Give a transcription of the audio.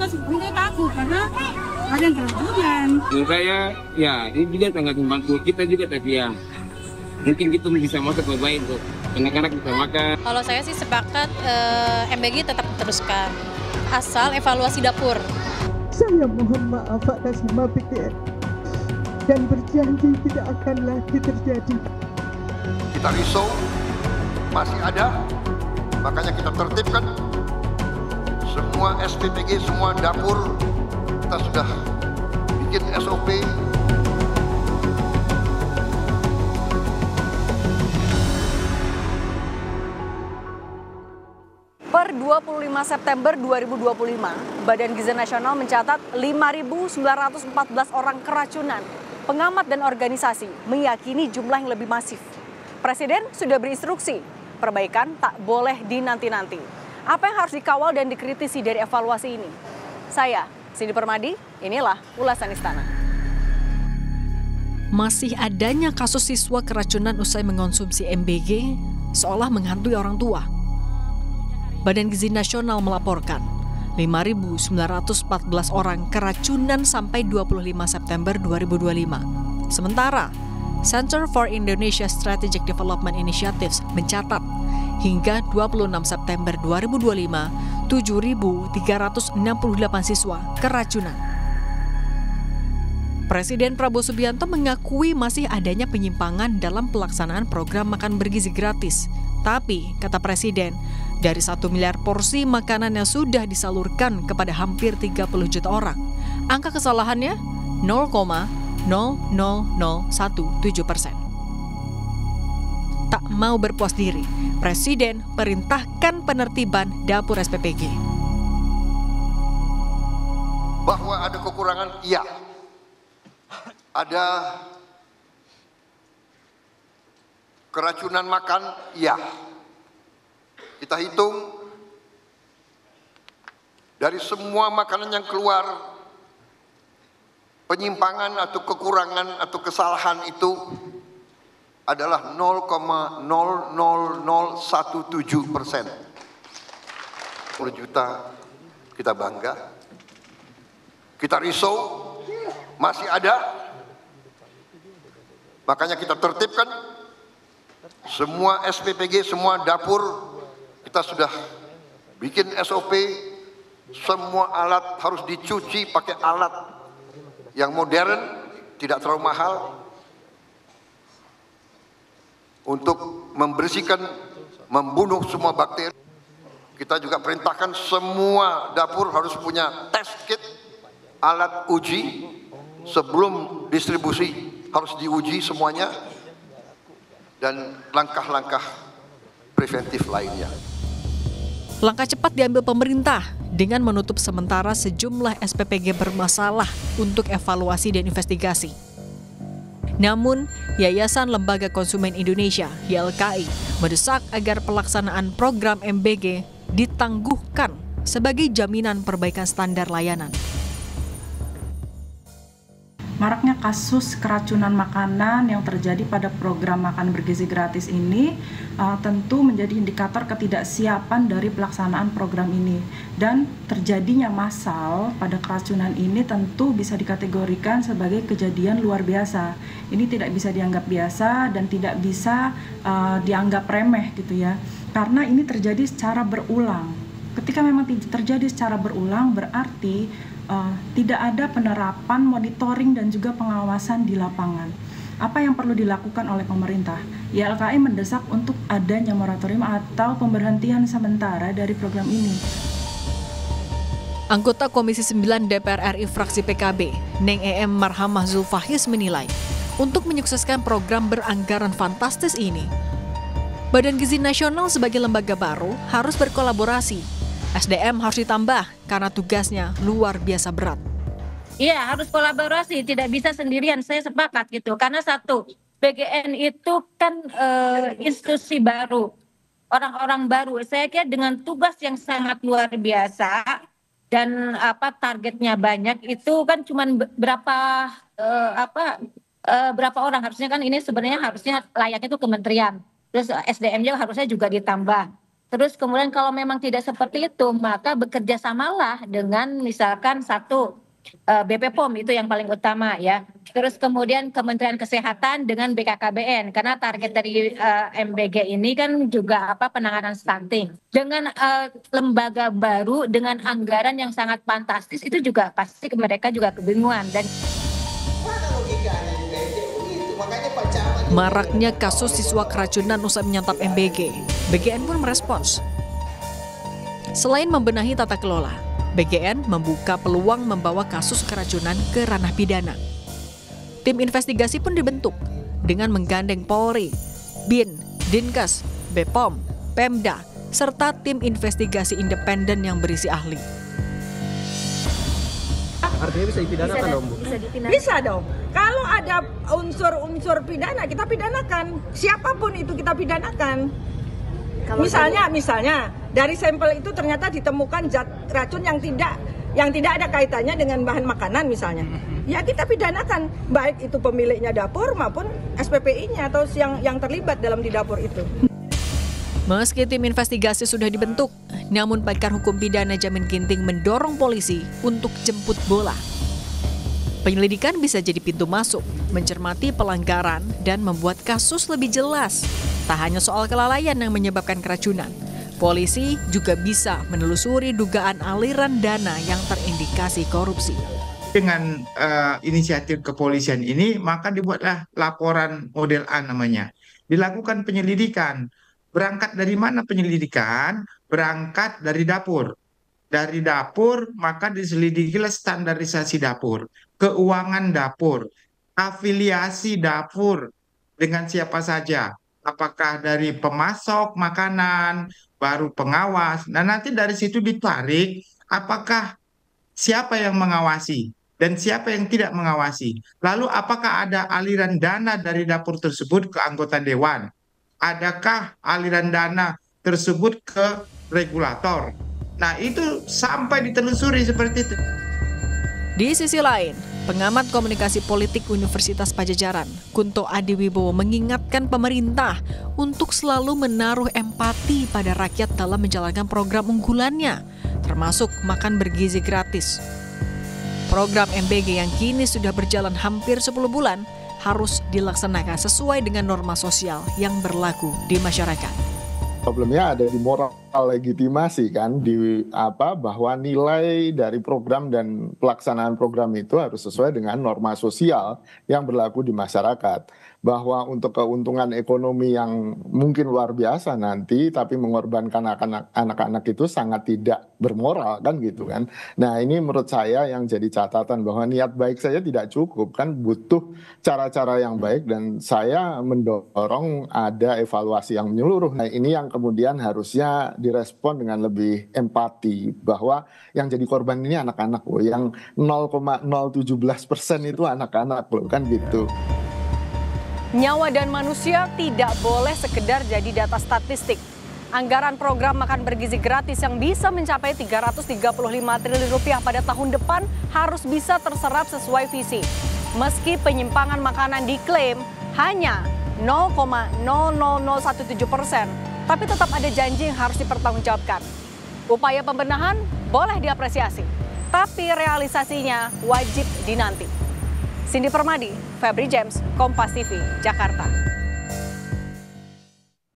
mereka sebenarnya takut karena ada yang keracunan. Menurut saya, ya ini juga sangat membantu kita juga, tapi ya mungkin kita bisa masak lebih baik untuk anak-anak bisa makan. Kalau saya sih sepakat MBG tetap diteruskan, asal evaluasi dapur. Saya mohon maaf atas nama PGN dan berjanji tidak akan lagi terjadi. Kita risau, masih ada, makanya kita tertibkan semua SPPG, semua dapur, kita sudah bikin SOP. Per 25 September 2025, Badan Gizi Nasional mencatat 5.914 orang keracunan. Pengamat dan organisasi meyakini jumlah yang lebih masif. Presiden sudah berinstruksi, perbaikan tak boleh dinanti-nanti. Apa yang harus dikawal dan dikritisi dari evaluasi ini? Saya, Cindy Permadi, inilah ulasan Istana. Masih adanya kasus siswa keracunan usai mengonsumsi MBG seolah menghantui orang tua. Badan Gizi Nasional melaporkan 5.914 orang keracunan sampai 25 September 2025. Sementara, Center for Indonesia Strategic Development Initiatives mencatat hingga 26 September 2025, 7.368 siswa keracunan. Presiden Prabowo Subianto mengakui masih adanya penyimpangan dalam pelaksanaan program makan bergizi gratis. Tapi, kata Presiden, dari 1 miliar porsi makanan yang sudah disalurkan kepada hampir 30 juta orang, angka kesalahannya 0,00017%. Tak mau berpuas diri, Presiden perintahkan penertiban dapur SPPG. Bahwa ada kekurangan, iya. Ada keracunan makan, iya. Kita hitung dari semua makanan yang keluar, penyimpangan atau kekurangan atau kesalahan itu adalah 0,00017%. 10 juta kita bangga, kita risau, masih ada, makanya kita tertibkan semua SPPG, semua dapur. Kita sudah bikin SOP, semua alat harus dicuci pakai alat yang modern, tidak terlalu mahal, untuk membersihkan, membunuh semua bakteri. Kita juga perintahkan semua dapur harus punya test kit, alat uji, sebelum distribusi harus diuji semuanya, dan langkah-langkah preventif lainnya. Langkah cepat diambil pemerintah dengan menutup sementara sejumlah SPPG bermasalah untuk evaluasi dan investigasi. Namun, Yayasan Lembaga Konsumen Indonesia (YLKI) mendesak agar pelaksanaan program MBG ditangguhkan sebagai jaminan perbaikan standar layanan. Maraknya kasus keracunan makanan yang terjadi pada program makan bergizi gratis ini tentu menjadi indikator ketidaksiapan dari pelaksanaan program ini. Dan terjadinya massal pada keracunan ini tentu bisa dikategorikan sebagai kejadian luar biasa. Ini tidak bisa dianggap biasa dan tidak bisa dianggap remeh gitu ya. Karena ini terjadi secara berulang. Ketika memang terjadi secara berulang berarti tidak ada penerapan, monitoring, dan juga pengawasan di lapangan. Apa yang perlu dilakukan oleh pemerintah? YLKI mendesak untuk adanya moratorium atau pemberhentian sementara dari program ini. Anggota Komisi 9 DPR RI fraksi PKB, Neng EM Marhamah Zulfahis menilai, untuk menyukseskan program beranggaran fantastis ini, Badan Gizi Nasional sebagai lembaga baru harus berkolaborasi. SDM harus ditambah karena tugasnya luar biasa berat. Iya, harus kolaborasi, tidak bisa sendirian, saya sepakat gitu. Karena satu, BGN itu kan institusi baru, orang-orang baru. Saya kira dengan tugas yang sangat luar biasa dan targetnya banyak, itu kan cuma berapa orang, harusnya kan ini sebenarnya harusnya layaknya itu kementerian. Terus SDM-nya harusnya juga ditambah. Terus kemudian kalau memang tidak seperti itu, maka bekerja samalah dengan misalkan satu BP POM itu yang paling utama ya. Terus kemudian Kementerian Kesehatan dengan BKKBN karena target dari MBG ini kan juga penanganan stunting. Dengan lembaga baru dengan anggaran yang sangat fantastis itu juga pasti mereka juga kebingungan dan maraknya kasus siswa keracunan usai menyantap MBG, BGN pun merespons. Selain membenahi tata kelola, BGN membuka peluang membawa kasus keracunan ke ranah pidana. Tim investigasi pun dibentuk dengan menggandeng Polri, BIN, Dinkes, BPOM, Pemda, serta tim investigasi independen yang berisi ahli. Artinya bisa dipidanakan dong, Bu? Bisa dong. Kalau ada unsur-unsur pidana, kita pidanakan. Siapapun itu kita pidanakan. Misalnya dari sampel itu ternyata ditemukan zat racun yang tidak ada kaitannya dengan bahan makanan misalnya. Ya kita pidanakan, baik itu pemiliknya dapur maupun SPPI-nya atau yang terlibat dalam di dapur itu. Meski tim investigasi sudah dibentuk, namun pakar hukum pidana Jamin Ginting mendorong polisi untuk jemput bola. Penyelidikan bisa jadi pintu masuk, mencermati pelanggaran, dan membuat kasus lebih jelas. Tak hanya soal kelalaian yang menyebabkan keracunan, polisi juga bisa menelusuri dugaan aliran dana yang terindikasi korupsi. Dengan inisiatif kepolisian ini, maka dibuatlah laporan model A namanya. Dilakukan penyelidikan. Berangkat dari mana penyelidikan? Berangkat dari dapur. Dari dapur, maka diselidikilah standarisasi dapur, keuangan dapur, afiliasi dapur dengan siapa saja. Apakah dari pemasok makanan, baru pengawas. Nah, nanti dari situ ditarik apakah siapa yang mengawasi dan siapa yang tidak mengawasi. Lalu apakah ada aliran dana dari dapur tersebut ke anggota dewan? Adakah aliran dana tersebut ke regulator? Nah, itu sampai ditelusuri seperti itu. Di sisi lain, pengamat komunikasi politik Universitas Padjadjaran, Kunto Adiwibowo mengingatkan pemerintah untuk selalu menaruh empati pada rakyat dalam menjalankan program unggulannya, termasuk makan bergizi gratis. Program MBG yang kini sudah berjalan hampir 10 bulan harus dilaksanakan sesuai dengan norma sosial yang berlaku di masyarakat. Problemnya ada di moral legitimasi kan, bahwa nilai dari program dan pelaksanaan program itu harus sesuai dengan norma sosial yang berlaku di masyarakat. Bahwa untuk keuntungan ekonomi yang mungkin luar biasa nanti, tapi mengorbankan anak-anak itu sangat tidak bermoral kan gitu kan. Nah ini menurut saya yang jadi catatan bahwa niat baik saja tidak cukup kan, butuh cara-cara yang baik dan saya mendorong ada evaluasi yang menyeluruh. Nah ini yang kemudian harusnya direspon dengan lebih empati bahwa yang jadi korban ini anak-anak loh, yang 0,017% itu anak-anak loh kan gitu. Nyawa dan manusia tidak boleh sekedar jadi data statistik. Anggaran program makan bergizi gratis yang bisa mencapai 335 triliun rupiah pada tahun depan harus bisa terserap sesuai visi. Meski penyimpangan makanan diklaim hanya 0,00017%, tapi tetap ada janji yang harus dipertanggungjawabkan. Upaya pembenahan boleh diapresiasi, tapi realisasinya wajib dinanti. Cindy Permadi, Febri James, Kompas TV, Jakarta.